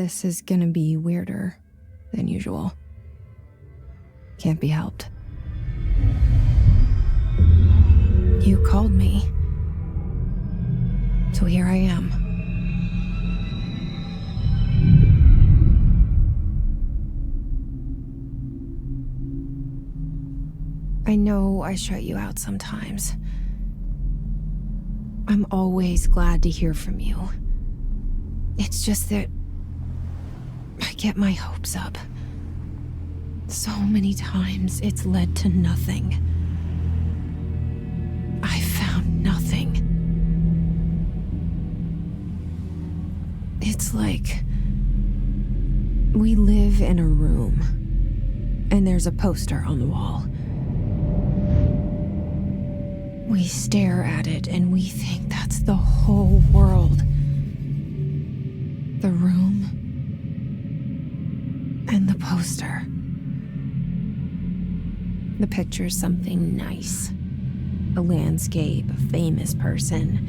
This is gonna be weirder than usual. Can't be helped. You called me. So here I am. I know I shut you out sometimes. I'm always glad to hear from you. It's just that I get my hopes up. So many times it's led to nothing. I found nothing. It's like we live in a room, and there's a poster on the wall. We stare at it and we think that's the whole world. The room and the poster. The picture's something nice. A landscape, a famous person.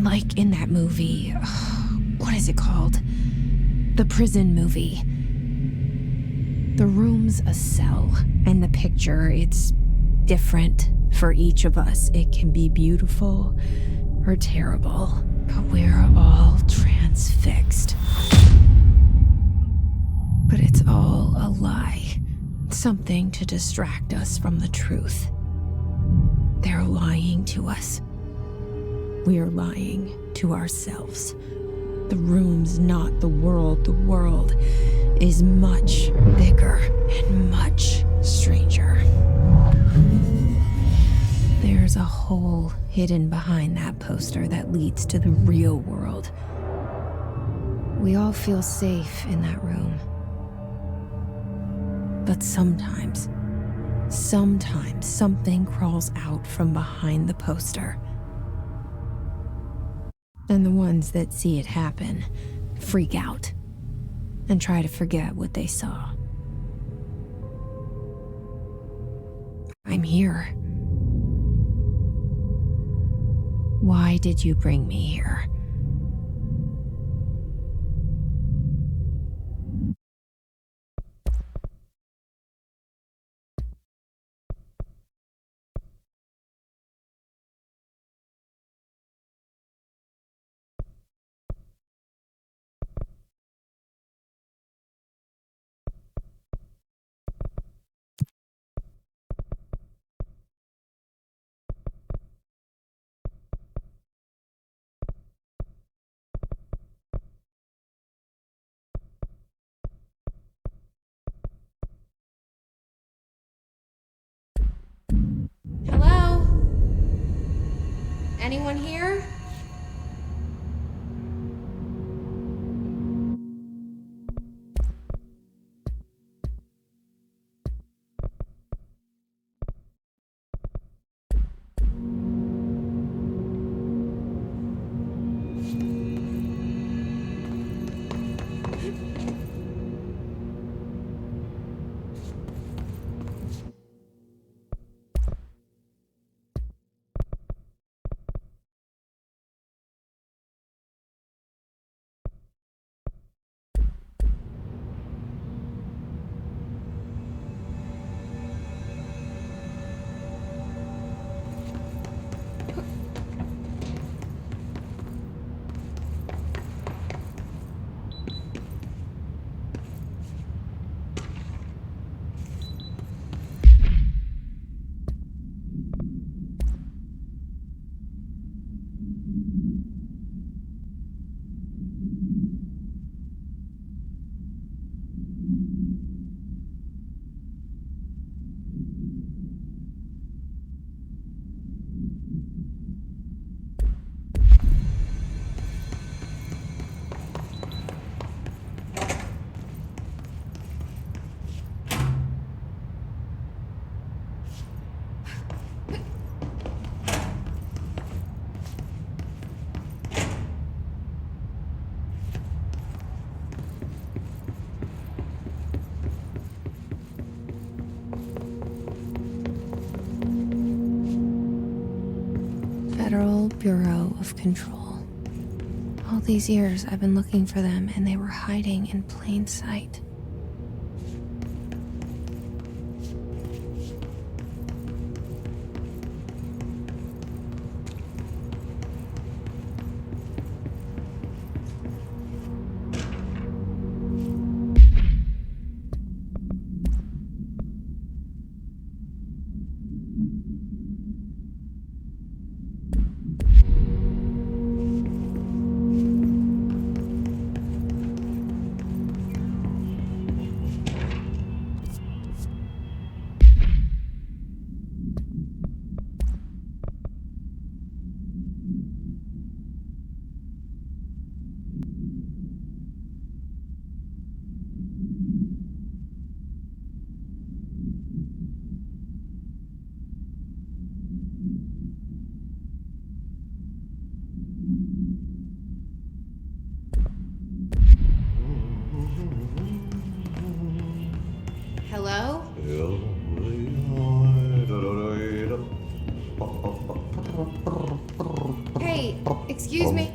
Like in that movie, what is it called? The prison movie. The room's a cell, and the picture, it's different for each of us. It can be beautiful or terrible, but we're all transfixed. But it's all a lie. Something to distract us from the truth. They're lying to us. We're lying to ourselves. The room's not the world. The world is much bigger and much stranger. There's a hole hidden behind that poster that leads to the real world. We all feel safe in that room. But sometimes something crawls out from behind the poster. And the ones that see it happen freak out and try to forget what they saw. I'm here. Why did you bring me here? Hello? Anyone here? Federal Bureau of Control. All these years, I've been looking for them, and they were hiding in plain sight. Hello? Hey, excuse me?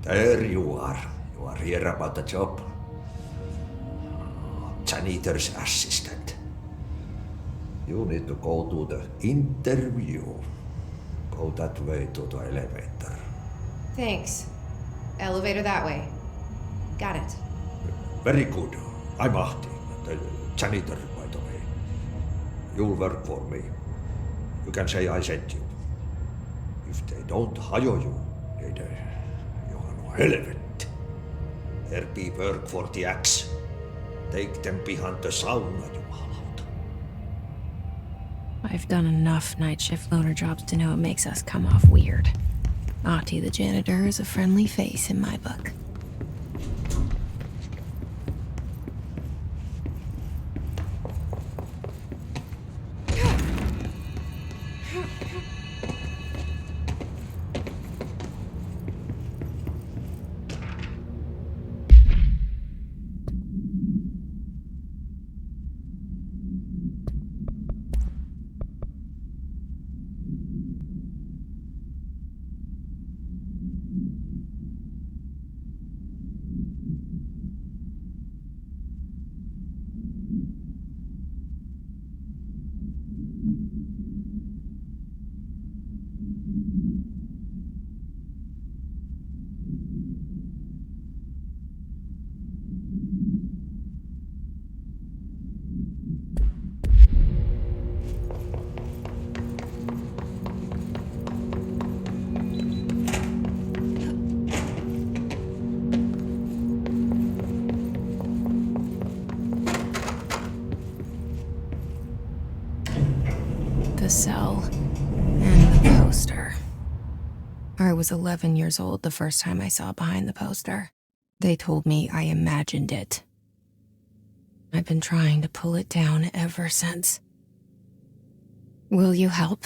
There you are. You are here about the job. Janitor's assistant. You need to go to the interview. Go that way to the elevator. Thanks. Elevator that way. Got it. Very good. I'm Ahti, the janitor, by the way. You'll work for me. You can say I sent you. If they don't hire you, you are no helvet. There be work for the axe. Take them behind the sauna, jumalauta. I've done enough night shift loner jobs to know it makes us come off weird. Ahti the janitor is a friendly face in my book. The cell and the poster. I was 11 years old the first time I saw behind the poster. They told me I imagined it. I've been trying to pull it down ever since. Will you help?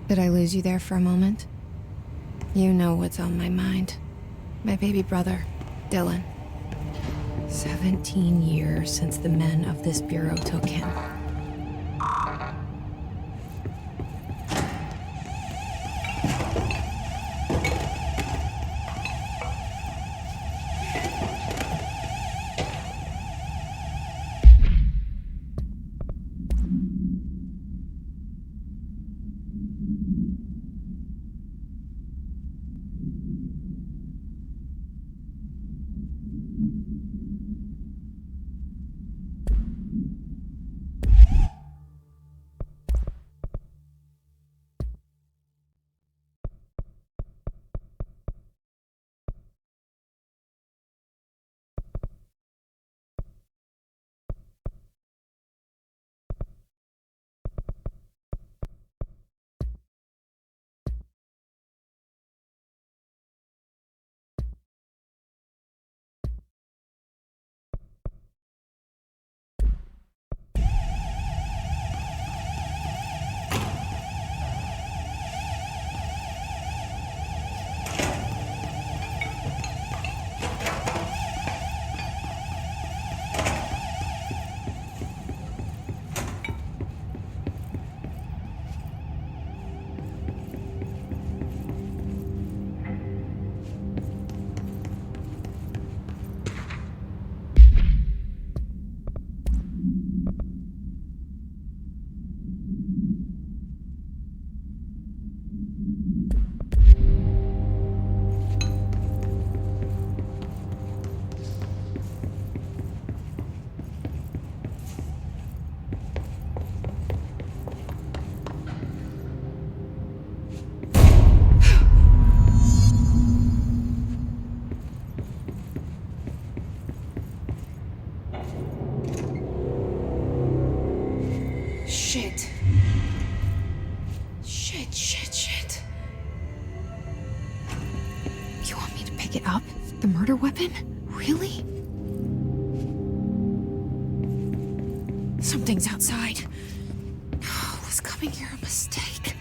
Did I lose you there for a moment? You know what's on my mind. My baby brother, Dylan. 17 years since the men of this bureau took him. pick it up? The murder weapon? Really? Something's outside. Was coming here a mistake?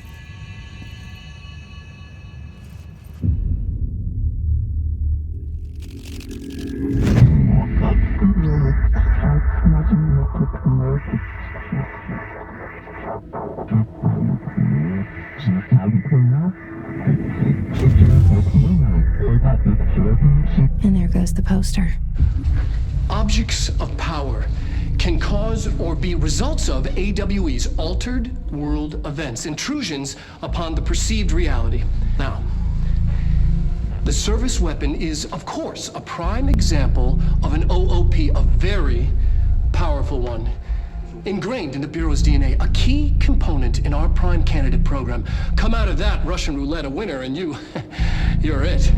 And there goes the poster. Objects of power can cause or be results of AWE's altered world events, intrusions upon the perceived reality. Now, the service weapon is, of course, a prime example of an OOP, a very powerful one. Ingrained in the Bureau's DNA, a key component in our prime candidate program. Come out of that Russian roulette a winner and you're it.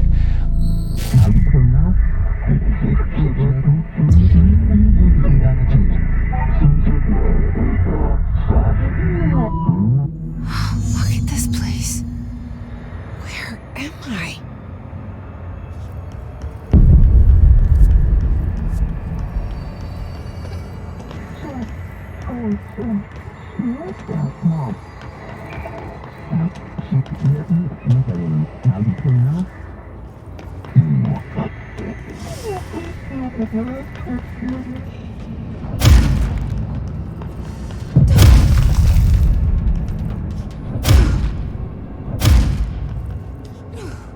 Look at this place. Where am I?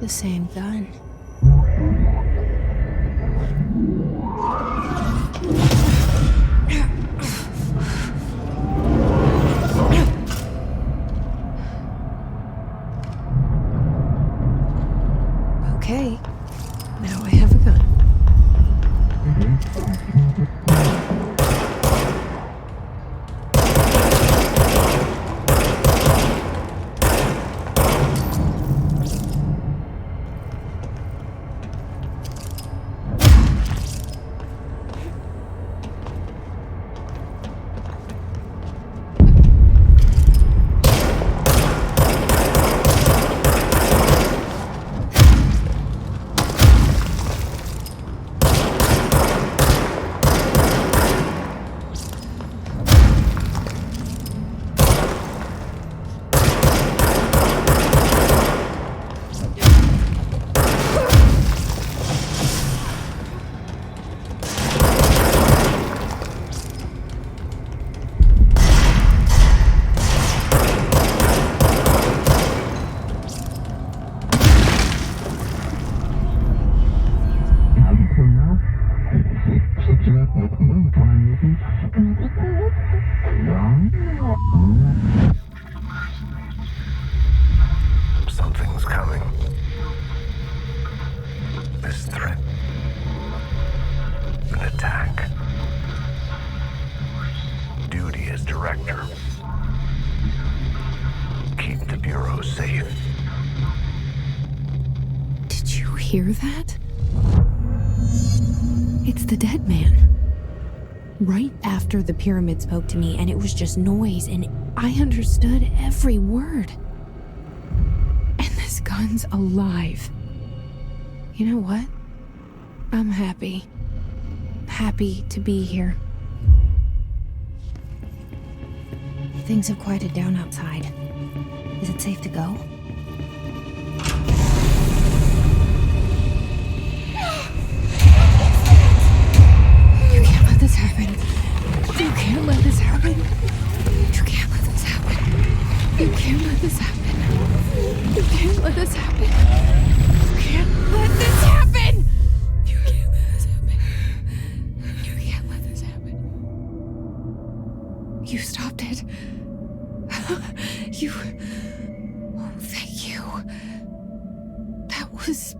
The same gun. Okay, now I have a gun. Something's coming. This threat. An attack. Duty as director. Keep the Bureau safe. Did you hear that? It's the dead man. Right after the pyramid spoke to me, and it was just noise, and I understood every word. And this gun's alive. You know what? I'm happy. Happy to be here. Things have quieted down outside. Is it safe to go? You can't let this happen. You can't let this happen. You can't let this happen. You can't let this happen. You can't let this happen. You can't let this happen. You can't let this happen. You can't let this happen. You stopped it. You... Oh, thank you. That was...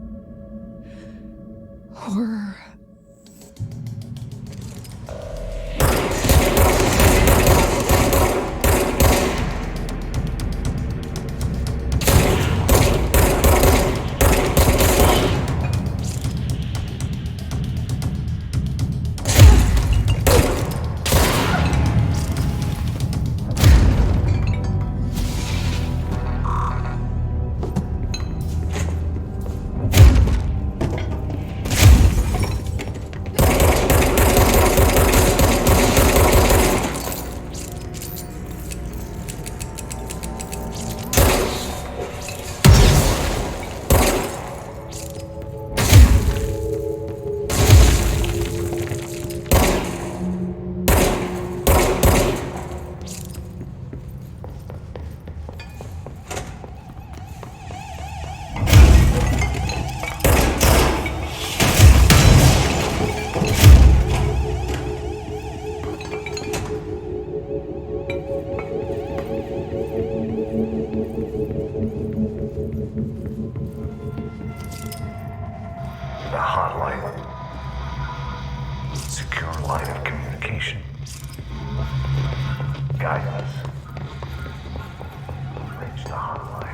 horror. the hotline. Secure line of communication. Guidance. Reach the hotline.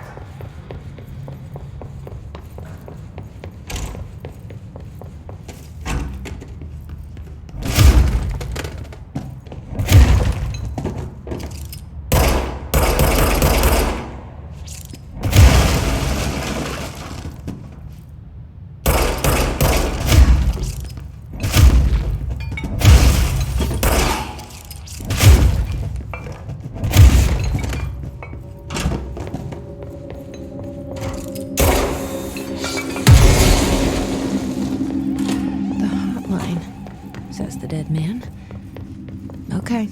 Says the dead man. Okay.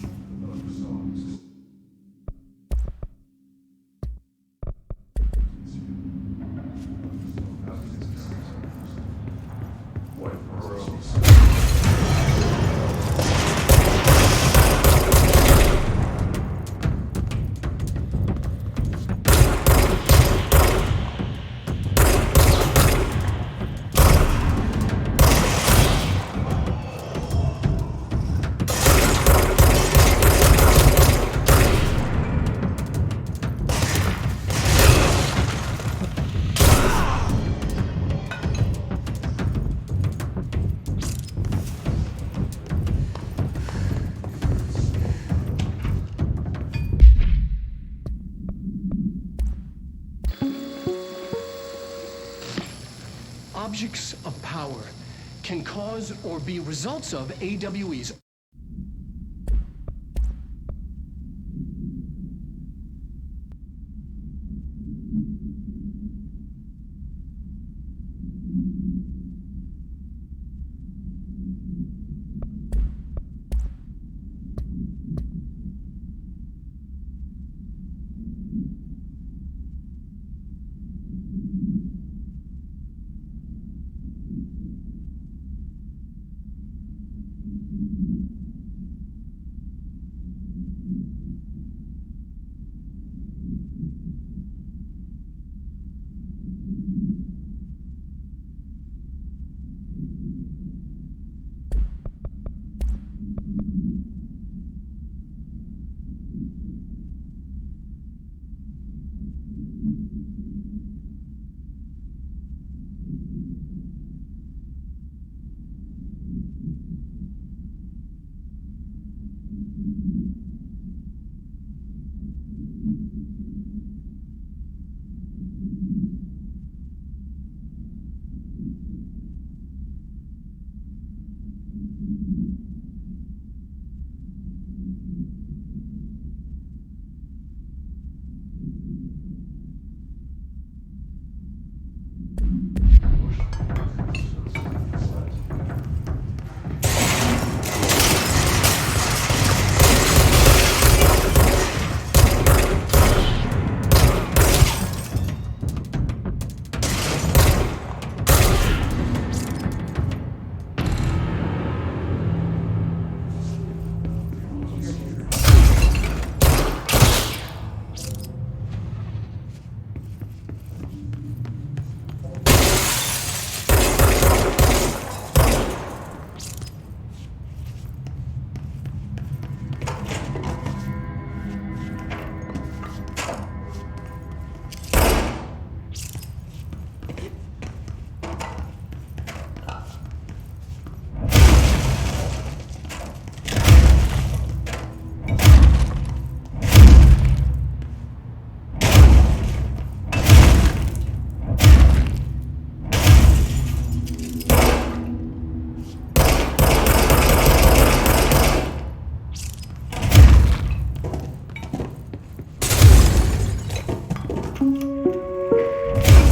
Objects of power can cause or be results of AWEs.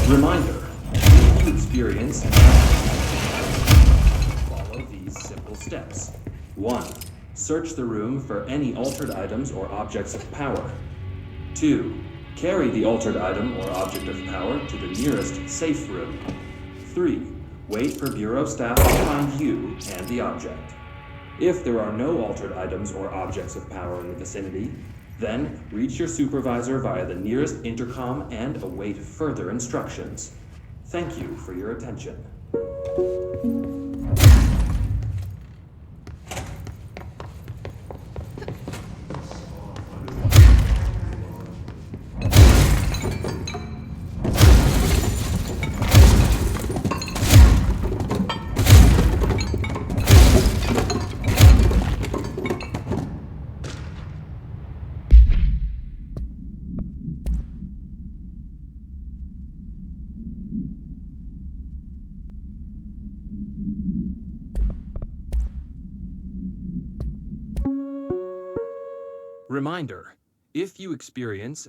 Reminder, to experience, follow these simple steps. 1. Search the room for any altered items or objects of power. 2. Carry the altered item or object of power to the nearest safe room. 3. Wait for Bureau staff to find you and the object. If there are no altered items or objects of power in the vicinity, then reach your supervisor via the nearest intercom and await further instructions. Thank you for your attention. Reminder, if you experience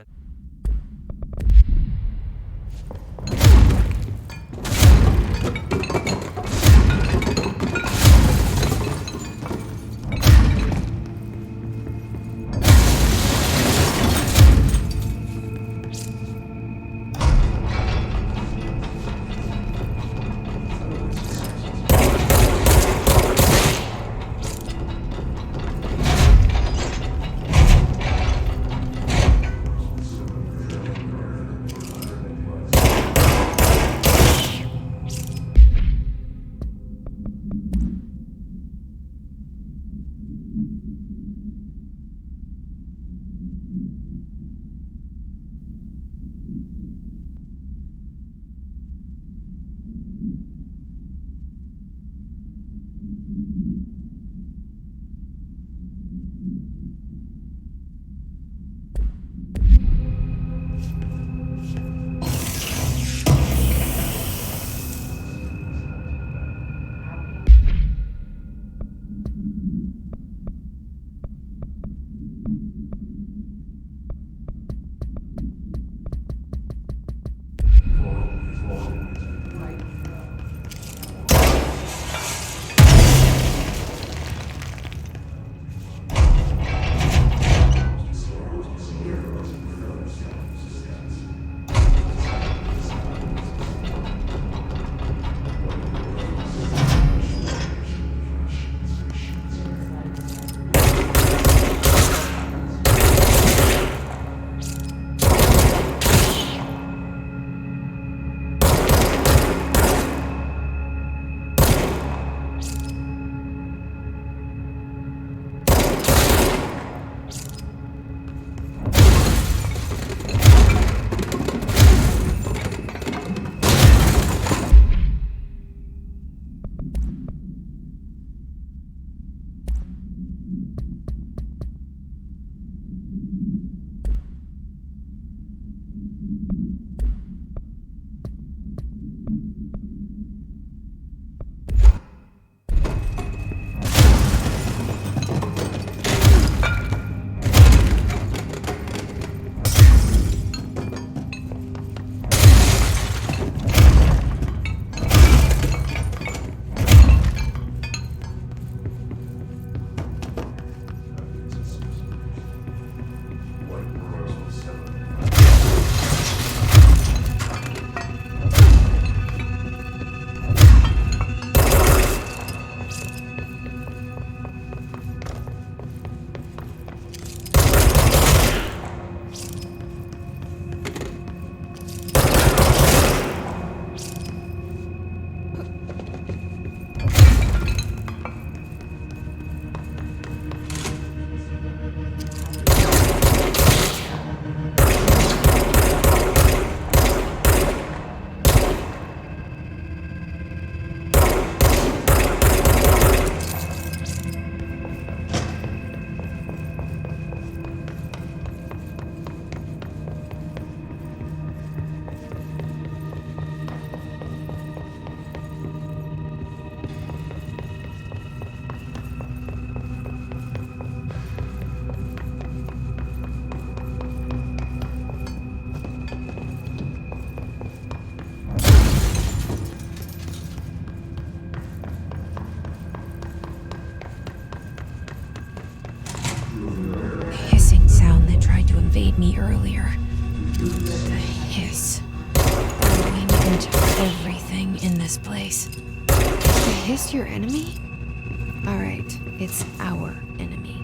me earlier. The hiss. Going into everything in this place. Is the hiss your enemy? Alright, it's our enemy.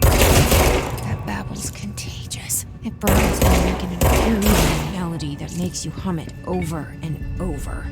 That babble's contagious. It burns and making an infuriating melody that makes you hum it over and over.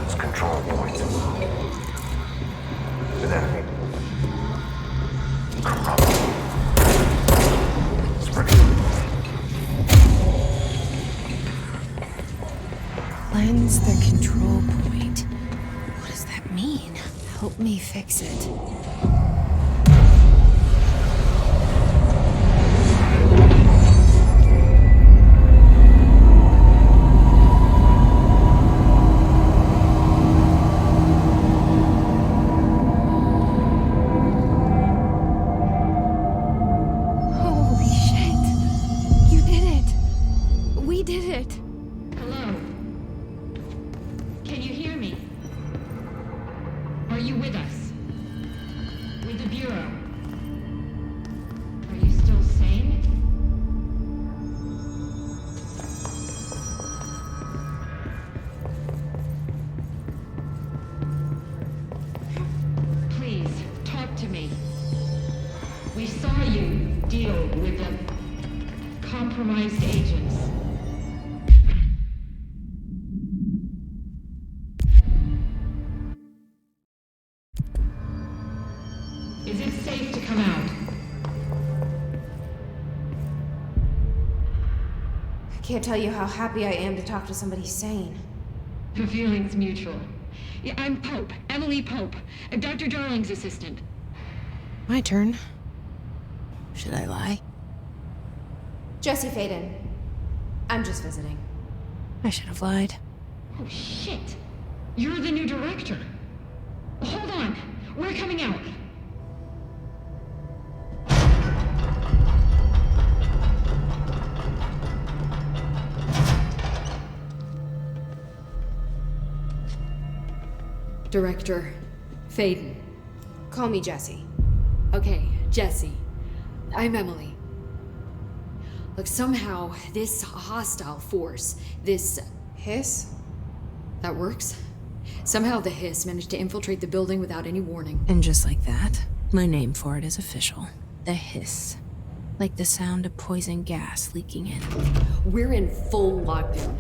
Lens control point. An enemy. Corrupt. Spreading. Cleanse the control point. What does that mean? Help me fix it. Holy shit! You did it! We did it! Hello? Can you hear me? Are you with us? With the Bureau? Are you still sane? Please, talk to me. We saw you deal with the compromised agents. Is it safe to come out? I can't tell you how happy I am to talk to somebody sane. The feeling's mutual. Yeah, I'm Pope, Emily Pope, Dr. Darling's assistant. My turn. Should I lie? Jesse Faden. I'm just visiting. I should have lied. Oh, shit. You're the new director. Hold on. We're coming out. Director Faden. Call me Jesse. Okay, Jesse. I'm Emily. Look, somehow this hostile force, this Hiss? that works. Somehow the Hiss managed to infiltrate the building without any warning. And just like that, my name for it is official. The hiss. Like the sound of poison gas leaking in. We're in full lockdown.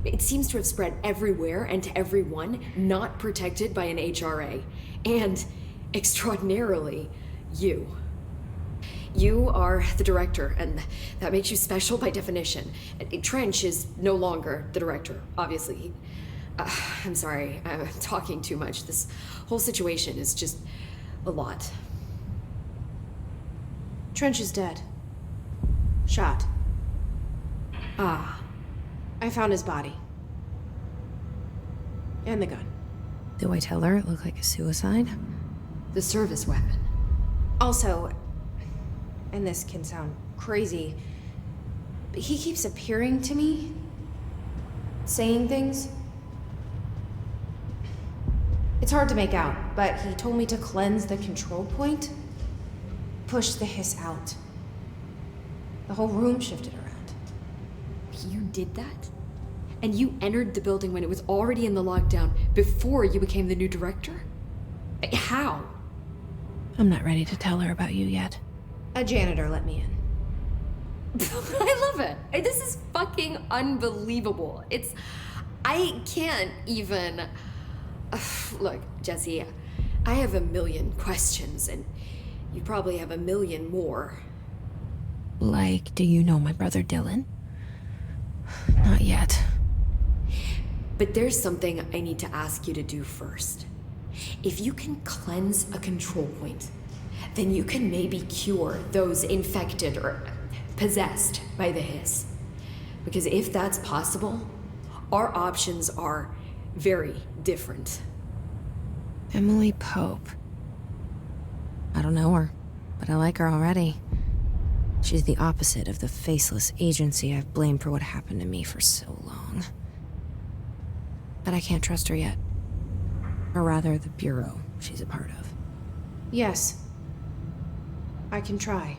It seems to have spread everywhere and to everyone not protected by an HRA. And, extraordinarily, you. You are the director, and that makes you special by definition. Trench is no longer the director, obviously. I'm sorry, I'm talking too much. This whole situation is just a lot. Trench is dead. Shot. Ah, I found his body. And the gun. Do I tell her it looked like a suicide? the service weapon. Also, and this can sound crazy, but he keeps appearing to me, saying things. It's hard to make out, but he told me to cleanse the control point, push the hiss out. The whole room shifted around. You did that? And you entered the building when it was already in the lockdown before you became the new director? How? I'm not ready to tell her about you yet. A janitor let me in. I love it. This is fucking unbelievable. I can't even... Look, Jesse, I have a million questions, and you probably have a million more. Like, do you know my brother Dylan? Not yet. But there's something I need to ask you to do first. If you can cleanse a control point, then you can maybe cure those infected or possessed by the hiss. Because if that's possible, our options are very different. Emily Pope. I don't know her, but I like her already. She's the opposite of the faceless agency I've blamed for what happened to me for so long. But I can't trust her yet. Or rather, the Bureau she's a part of. Yes. I can try.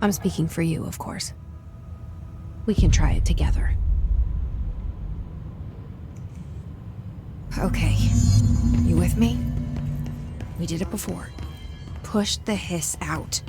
I'm speaking for you, of course. We can try it together. Okay. You with me? We did it before. Push the hiss out.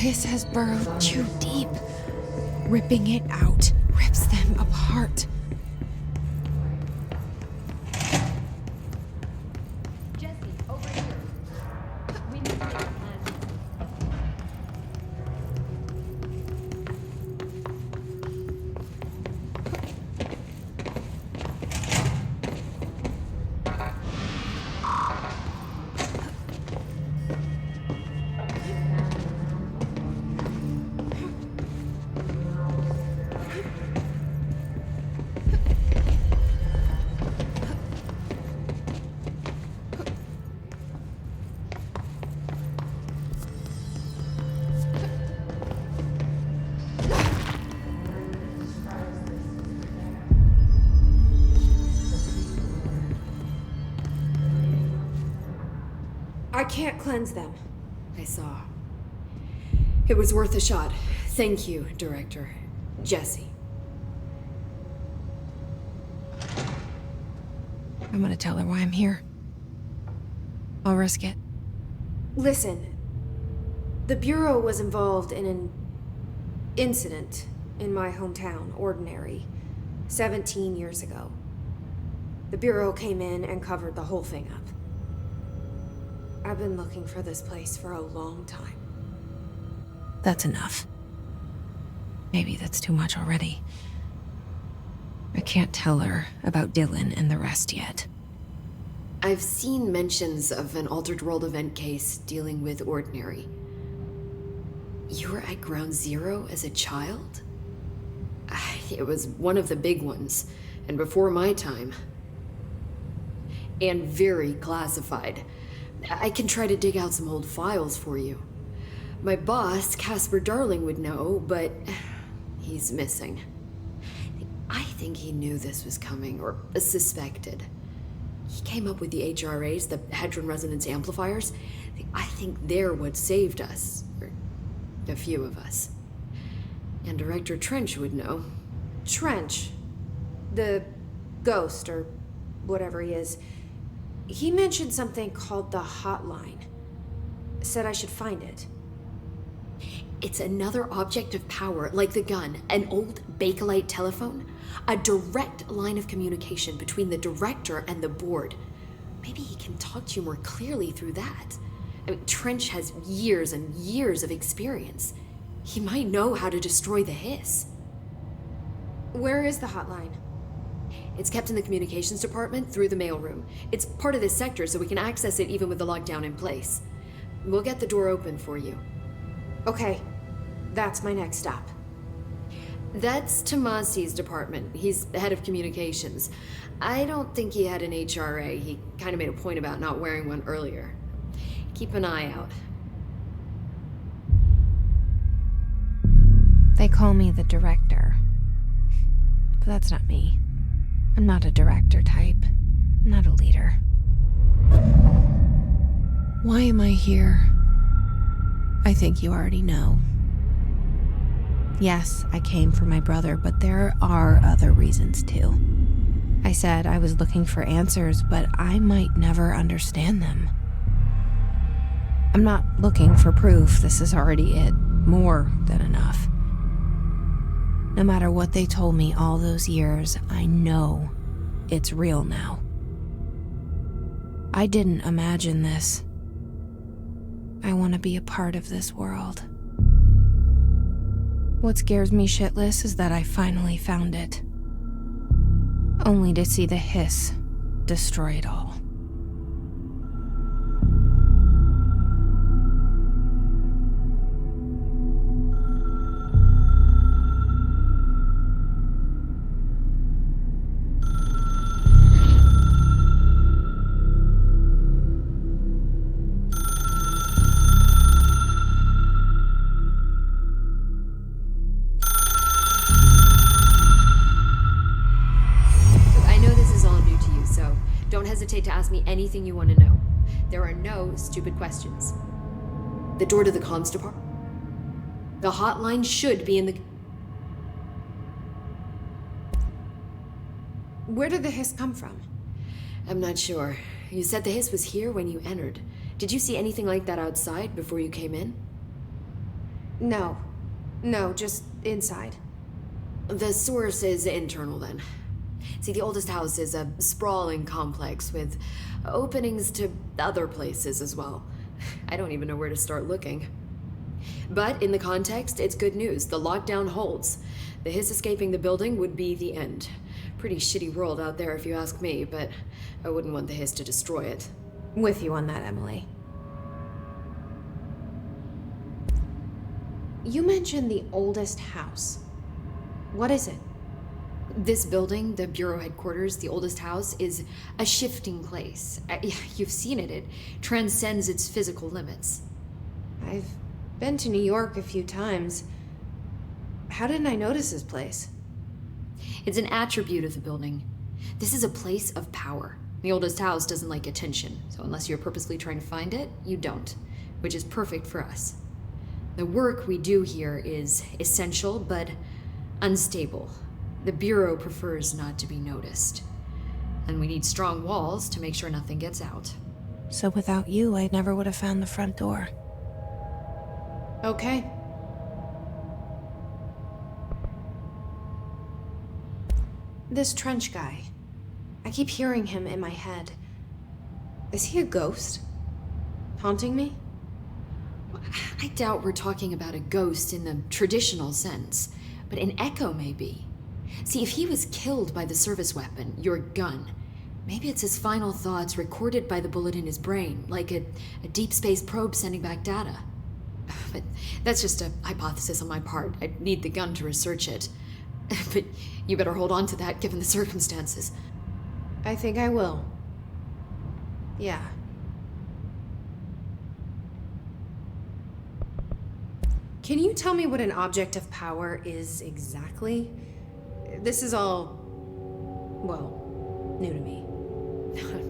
hiss has burrowed too deep. Ripping it out rips them apart. Jesse, over here. We need to make a plan. I can't cleanse them. I saw. It was worth a shot. Thank you, Director. Jesse. I'm gonna tell her why I'm here. I'll risk it. Listen, the Bureau was involved in an incident in my hometown, Ordinary, 17 years ago. The Bureau came in and covered the whole thing up. I've been looking for this place for a long time. That's enough. Maybe that's too much already. I can't tell her about Dylan and the rest yet. I've seen mentions of an Altered World event case dealing with Ordinary. You were at Ground Zero as a child? It was one of the big ones, and before my time. And very classified. I can try to dig out some old files for you. My boss, Casper Darling, would know, but he's missing. I think he knew this was coming, or suspected. He came up with the HRAs, the Hadron Resonance Amplifiers. I think they're what saved us, or a few of us. And Director Trench would know. Trench, the ghost, or whatever he is, he mentioned something called the Hotline. Said I should find it. It's another object of power, like the gun, an old Bakelite telephone. A direct line of communication between the director and the board. Maybe he can talk to you more clearly through that. I mean, Trench has years and years of experience. He might know how to destroy the hiss. Where is the Hotline? It's kept in the communications department through the mailroom. It's part of this sector, so we can access it even with the lockdown in place. We'll get the door open for you. Okay, that's my next stop. That's Tomasi's department. He's the head of communications. I don't think he had an HRA. He kind of made a point about not wearing one earlier. Keep an eye out. They call me the director. But that's not me. I'm not a director type. I'm not a leader. Why am I here? I think you already know. Yes, I came for my brother, but there are other reasons too. I said I was looking for answers, but I might never understand them. I'm not looking for proof. This is already it. More than enough. No matter what they told me all those years, I know it's real now. I didn't imagine this. I want to be a part of this world. What scares me shitless is that I finally found it. Only to see the hiss destroy it all. To ask me anything you want to know. There are no stupid questions. The door to the comms department? The hotline should be in the... Where did the hiss come from? I'm not sure. You said the hiss was here when you entered. Did you see anything like that outside before you came in? No. No, just inside. The source is internal then. See, the oldest house is a sprawling complex with openings to other places as well. I don't even know where to start looking. But in the context, it's good news. The lockdown holds. The hiss escaping the building would be the end. Pretty shitty world out there if you ask me, but I wouldn't want the hiss to destroy it. With you on that, Emily. You mentioned the oldest house. What is it? This building, the Bureau headquarters, the oldest house, is a shifting place. You've seen it. It transcends its physical limits. I've been to New York a few times. How didn't I notice this place? It's an attribute of the building. This is a place of power. The oldest house doesn't like attention, so unless you're purposely trying to find it, you don't, which is perfect for us. The work we do here is essential, but unstable. The Bureau prefers not to be noticed. And we need strong walls to make sure nothing gets out. So without you, I never would have found the front door. Okay. This Trench guy. I keep hearing him in my head. Is he a ghost? Haunting me? I doubt we're talking about a ghost in the traditional sense, but an echo maybe. See, if he was killed by the service weapon, your gun, maybe it's his final thoughts recorded by the bullet in his brain, like a deep space probe sending back data. But that's just a hypothesis on my part. I'd need the gun to research it. But you better hold on to that given the circumstances. I think I will. Yeah. Can you tell me what an object of power is exactly? This is all, well, new to me.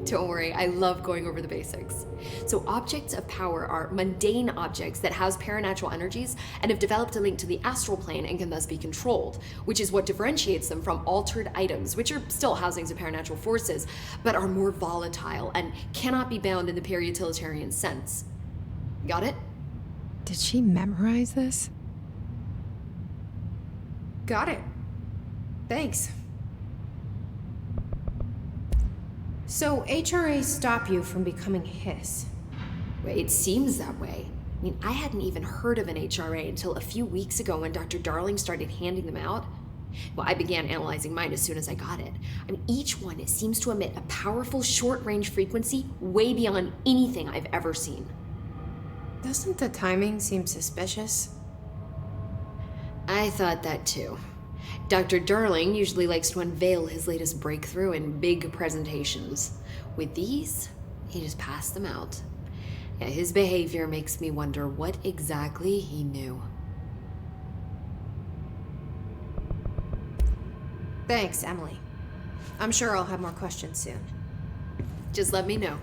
Don't worry, I love going over the basics. So objects of power are mundane objects that house paranatural energies and have developed a link to the astral plane and can thus be controlled, which is what differentiates them from altered items, which are still housings of paranatural forces, but are more volatile and cannot be bound in the peri-utilitarian sense. Got it? Did she memorize this? Got it. Thanks. So HRA stop you from becoming Hiss? It seems that way. I mean, I hadn't even heard of an HRA until a few weeks ago when Dr. Darling started handing them out. Well, I began analyzing mine as soon as I got it. I mean, each one seems to emit a powerful short-range frequency way beyond anything I've ever seen. Doesn't the timing seem suspicious? I thought that too. Dr. Darling usually likes to unveil his latest breakthrough in big presentations. With these, he just passed them out. Yeah, his behavior makes me wonder what exactly he knew. Thanks, Emily. I'm sure I'll have more questions soon. Just let me know.